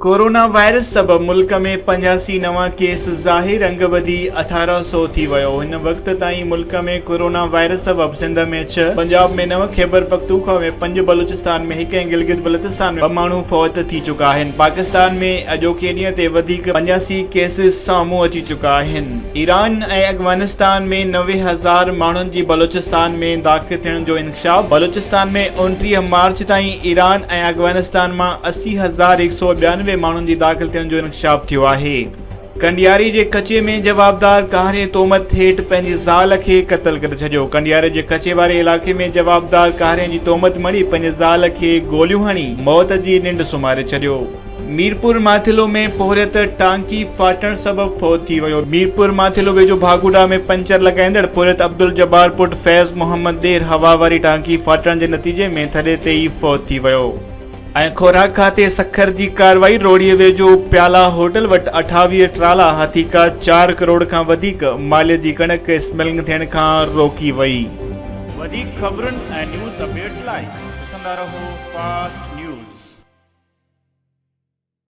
Corona virus सबब मुल्क में 85 नवा केस ज़ाहिर अंग वधी 1800 थी वियो। हिन वक्त ताईं मुल्क में कोरोना वायरस सबब सिंध में 6, पंजाब में 9, खैबर पख्तूनख्वा में 5, बलूचिस्तान में 1 ऐं गिलगित बल्तिस्तान में 2 माण्हू फौत थी चुका आहिनि। पाकिस्तान में अॼोके ॾींहं ते वधीक 85 केसिस साम्हूं अची चुका आहिनि। ईरान ऐं अफगानिस्तान में 90,000 माण्हुनि जी बलूचिस्तान में दाख़िल थियण जो इंकशाफ। बलूचिस्तान में 29 मार्च ताईं ईरान ऐं अफगानिस्तान मां 80,192 माण्हुनि जी दाख़िल थियण जो इंकशाफ थियो आहे। कंडियारी जे कचे में जवाबदार काहरे तोहमत हेठि पंहिंजी ज़ाल खे क़त्ल करे छॾियो। कंडियारे जे कचे वारे इलाइक़े में जवाबदार काहरे जी तोहमत मणी पंहिंजे ज़ाल खे गोलियूं हणी मौत जी निंड सुम्हारे छॾियो। मीरपुर माथिलो में पोहरियत टांकी फाटण सबब फौत थी वियो। मीरपुर माथिलो वेझो भागुड़ा में पंचर लॻाईंदड़ पोहरियत अब्दुल जब्बार पुट फैज़ मोहम्मद देर हवा वारी टांकी फाटण जे नतीजे में थॾे ते ई फौत थी वियो। ऐं खोराक खाते सखर जी कार्रवाई। रोड़ीअ वेझो प्याला होटल वटि 28 ट्राला हाथी का 4 करोड़ खां वधीक माल जी कणक स्मेलिंग थियण खां रोकी वई। वधीक ख़बरुनि ऐं न्यूज़ अपडेट्स लाइ ॾिसंदा रहो फास्ट न्यूज़।